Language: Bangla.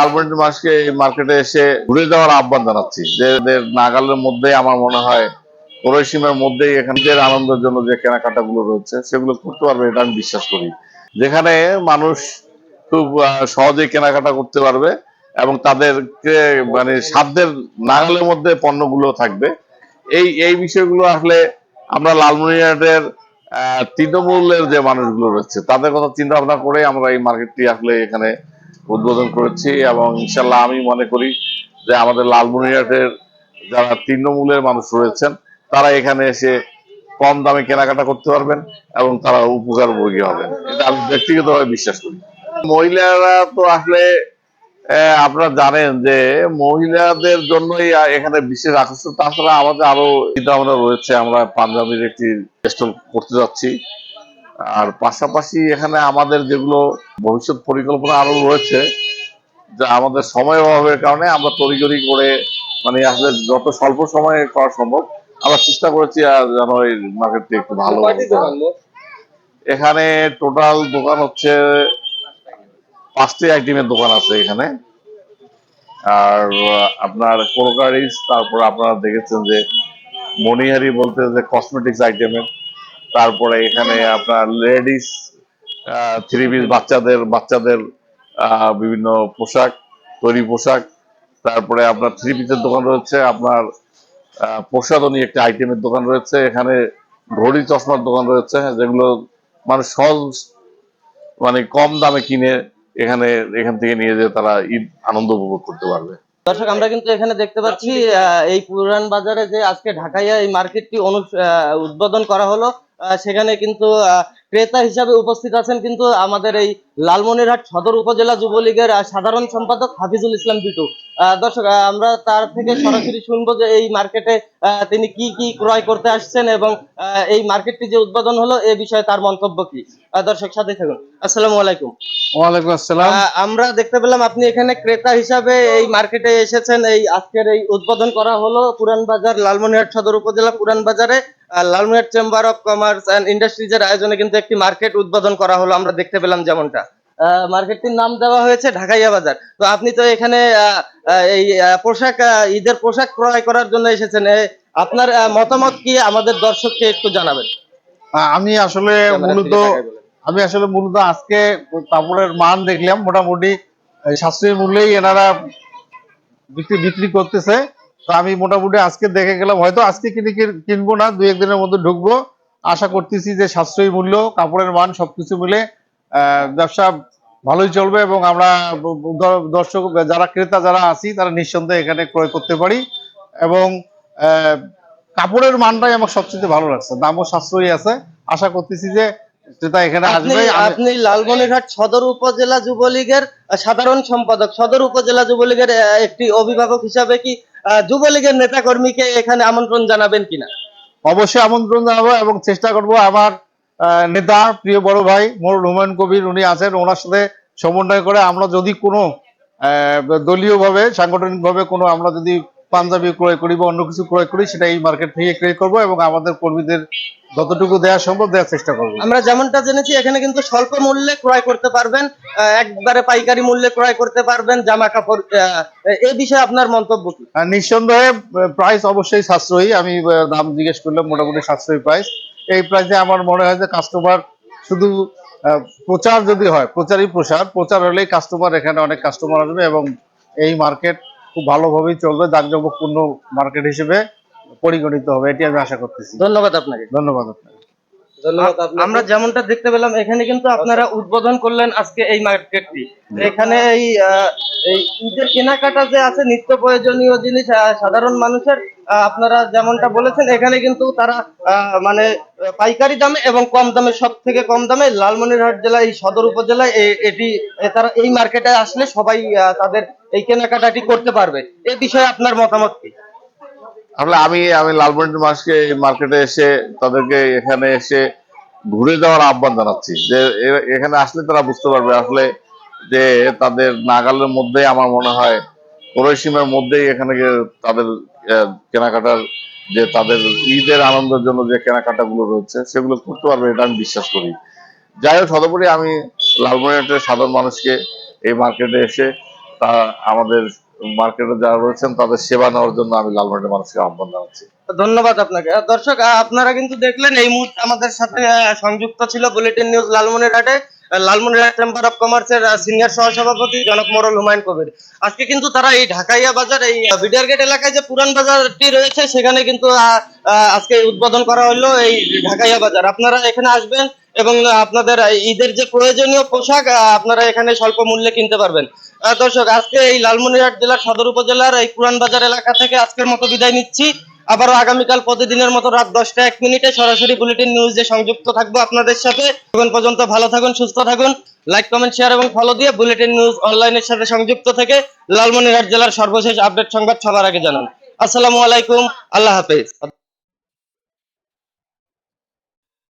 লালমনিরহাট মাসকে এই মার্কেটে এসে ঘুরে যাওয়ার আহ্বান জানাচ্ছি। যে এদের নাগালের মধ্যে আমার মনে হয় পরিসীমার মধ্যেই এখানকার আনন্দের জন্য যে কেনাকাটা গুলো রয়েছে সেগুলো করতে পারবে, এটা আমি বিশ্বাস করি। যেখানে মানুষ খুব সহজেই কেনাকাটা করতে পারবে এবং তাদেরকে মানে সাধ্যের নাগালের মধ্যে পণ্যগুলো থাকবে। এই এই বিষয়গুলো আসলে আমরা লালমনিরহাটের তৃণমূলের যে মানুষগুলো রয়েছে তাদের কথা চিন্তা ভাবনা করে আমরা এই মার্কেটটি আসলে এখানে উদ্বোধন করেছি এবং ইনশাল্লাহ আমি মনে করি যে আমাদের লালমনিরহাটের যারা তৃণমূলের মানুষ রয়েছেন তারা এখানে এসে কম দামে কেনাকাটা করতে পারবেন এবং তারা উপকারভোগী হবেন, এটা আমি ব্যক্তিগতভাবে বিশ্বাস করি। মহিলারা তো আসলে আপনারা জানেন যে মহিলাদের জন্যই এখানে বিশেষ আকর্ষণ। তাছাড়া আমাদের আরো চিন্তা ভাবনা রয়েছে, আমরা পাঞ্জাবির একটি স্টল করতে যাচ্ছি। আর পাশাপাশি এখানে আমাদের যেগুলো ভবিষ্যৎ পরিকল্পনা আরো রয়েছে, যা আমাদের সময় অভাবের কারণে আমরা তড়িঘড়ি করে মানে আসলে যত স্বল্প সময়ে করা সম্ভব আমরা চেষ্টা করেছি যেন এই মার্কেটটি একটু ভালো। এখানে টোটাল দোকান হচ্ছে 5টি আইটেমের দোকান আছে এখানে। আর আপনার ক্রোকারিজ, তারপর আপনারা দেখেছেন যে মনিহারি বলতে যে কসমেটিক্স আইটেমের, তারপরে এখানে আপনার লেডিস থ্রি পিস, বাচ্চাদের বিভিন্ন পোশাক, তৈরি পোশাক, তারপরে আপনার থ্রি পিসের দোকান রয়েছে, আপনার প্রসাধনী একটা আইটেমের দোকান রয়েছে, এখানে ঘড়ি চশমার দোকান রয়েছে, যেগুলো মানুষ সহজ মানে কম দামে কিনে এখান থেকে নিয়ে যেয়ে তারা ঈদ আনন্দ উপভোগ করতে পারবে। দর্শক, আমরা কিন্তু এখানে দেখতে পাচ্ছি এই পুরান বাজারে যে আজকে ঢাকাইয়া এই মার্কেটটি উদ্বোধন করা হলো, সেখানে কিন্তু ক্রেতা হিসাবে উপস্থিত আছেন কিন্তু আমাদের এই লালমনিরহাট সদর উপজেলা যুবলীগের সাধারণ সম্পাদক হাফিজুল ইসলাম বিটু। দর্শক, আমরা তার থেকে সরাসরি শুনবো যে এই মার্কেটে তিনি কি কি ক্রয় করতে আসছেন এবং এই মার্কেটটি যে উদ্বোধন হলো এ বিষয়ে তার মন্তব্য কি। দর্শক, সাথে থাকুন। আসসালামু আলাইকুম। ওয়ালাইকুম আসসালাম। আমরা দেখতে পেলাম আপনি এখানে ক্রেতা হিসাবে এই মার্কেটে এসেছেন। এই আজকের এই উদ্বোধন করা হলো পুরান বাজার লালমনিরহাট সদর উপজেলা পুরান বাজারে Lalmonirhat chamber of commerce and industries এর আয়োজনে কিন্তু একটি মার্কেট উদ্বোধন করা হলো। আমরা দেখতে পেলাম যেমনটা মার্কেটটির নাম দেওয়া হয়েছে ঢাকাইয়া বাজার। তো আপনি তো এখানে এই পোশাক ঈদের পোশাক ক্রয় করার জন্য এসেছেন। আপনার মতামত কি আমাদের দর্শককে একটু জানাবেন? আমি আসলে মূলত আজকে কাপড়ের মান দেখলাম মোটামুটি সাশ্রয়ী মূল্যেই এনারা বিক্রি করতেছে। তো আমি মোটামুটি আজকে দেখে গেলাম, হয়তো আজকে কিনবো না, 2-1 দিনের মধ্যে ঢুকবো। আশা করতেছি যে সাশ্রয়ী মূল্য, কাপড়ের মান সবকিছু মিলে ব্যবসা ভালোই চলবে এবং আমরা দর্শক যারা ক্রেতা যারা আছি তারা নিঃসন্দেহে এখানে ক্রয় করতে পারি। এবং কাপড়ের মানটাই আমার সবচেয়ে ভালো লাগছে, দামও সাশ্রয়ী আছে। আশা করতেছি যে ক্রেতা এখানে আসবে। আপনি লালমনিরহাট সদর উপজেলা যুবলীগের সাধারণ সম্পাদক, সদর উপজেলা যুবলীগের একটি অভিভাবক হিসাবে কি যুবলীগের নেতা কর্মীকে এখানে আমন্ত্রণ জানাবেন কিনা? অবশ্যই আমন্ত্রণ জানাবো এবং চেষ্টা করব আমার নেতা প্রিয় বড় ভাই মোর হুমায়ুন কবির উনি আছেন, ওনার সাথে সমন্বয় করে আমরা যদি কোনো দলীয়ভাবে সাংগঠনিকভাবে কোনো আমরা যদি পাঞ্জাবি ক্রয় করি বা অন্য কিছু ক্রয় করি সেটা এই মার্কেট থেকে ক্রয় করবো এবং আমাদের কর্মীদের যতটুকু দেওয়া সম্ভব দেওয়ার চেষ্টা করবো। আমরা যেমনটা জেনেছি এখানে কিন্তু স্বল্প মূল্যে ক্রয় করতে পারবেন, একবারে পাইকারি মূল্যে ক্রয় করতে পারবেন জামা কাপড়। এই বিষয়ে আপনার মন্তব্য কি? নিঃসন্দেহে প্রাইস অবশ্যই সাশ্রয়ী। আমি দাম জিজ্ঞেস করলাম, মোটামুটি সাশ্রয়ী প্রাইস। এই প্রাইসে আমার মনে হয় যে কাস্টমার শুধু প্রচার যদি হয়, প্রচার হলেই কাস্টমার, এখানে অনেক কাস্টমার আসবে এবং এই মার্কেট খুব ভালোভাবেই চলবে, জাঁকজমকপূর্ণ মার্কেট হিসেবে পরিগণিত হবে, এটি আমি আশা করতেছি। ধন্যবাদ আপনাকে। ধন্যবাদ আপনাকে। আমরা যেমনটা দেখতে পেলাম এখানে কিন্তু আপনারা উদ্বোধন করলেন আজকে এই মার্কেটটি। এখানে এই ঈদের কেনাকাটা যে আছে নিত্য প্রয়োজনীয় জিনিস সাধারণ মানুষের, আপনারা যেমনটা বলেছেন এখানে কিন্তু তারা মানে পাইকারি দামে এবং কম দামে, সব থেকে কম দামে লালমনিরহাট জেলা এই সদর উপজেলায় এটি তারা এই মার্কেটে আসলে সবাই তাদের এই কেনাকাটাটি করতে পারবে। এই বিষয়ে আপনার মতামত কি? আসলে আমি লালমনিরহাট মার্কেটে এসে তাদেরকে এখানে এসে ঘুরে যাওয়ার আহ্বান জানাচ্ছি। যে এখানে আসলে তারা বুঝতে পারবে আসলে যে তাদের নাগালের মধ্যে আমার মনে হয় পরিসীমার মধ্যেই এখানে তাদের কেনাকাটার যে তাদের ঈদের আনন্দের জন্য যে কেনাকাটা গুলো রয়েছে সেগুলো করতে পারবে, এটা আমি বিশ্বাস করি। যাই হোক, সর্বোপরি আমি লালমনিরহাটের সাধারণ মানুষকে এই মার্কেটে এসে তা আমাদের মার্কেটে যারা রয়েছেন তাদের সেবা নেওয়ার জন্য আমি লালমনিরহাটের মানুষকে আহ্বান জানাচ্ছি। ধন্যবাদ আপনাকে। দর্শক, আপনারা কিন্তু দেখলেন এই মুহূর্তে আমাদের সাথে সংযুক্ত ছিল বুলেটিন নিউজ লালমনিরহাটে লালমনিরহাট চেম্বার অফ কমার্সের সিনিয়র সহসভাপতি জনাব মোরল হুমায়ুন কবির। আজকে কিন্তু তারা এই ঢাকাইয়া বাজার, এই বিডিআর গেট এলাকায় যে পুরান বাজারটি রয়েছে সেখানে কিন্তু আজকে উদ্বোধন করা হলো এই ঢাকাইয়া বাজার। আপনারা এখানে আসবেন এবং আপনাদের ঈদের যে প্রয়োজনীয় পোশাক আপনারা এখানে স্বল্প মূল্যে কিনতে পারবেন। দর্শক, আজকে এই লালমনিরহাট জেলার সদর উপজেলার এই পুরান বাজার এলাকা থেকে আজকের মতো বিদায় নিচ্ছি। আবারও আগামীকাল প্রতিদিনের মতো রাত 10টা 1 মিনিটে সরাসরি বুলেটিন নিউজে সংযুক্ত থাকবো আপনাদের সাথে। তখন পর্যন্ত ভালো থাকুন, সুস্থ থাকুন। লাইক, কমেন্ট, শেয়ার এবং ফলো দিয়ে বুলেটিন নিউজ অনলাইনের সাথে সংযুক্ত থেকে লালমনিরহাট জেলার সর্বশেষ আপডেট সংবাদ সবার আগে জানান। আসসালামু আলাইকুম, আল্লাহ হাফেজ।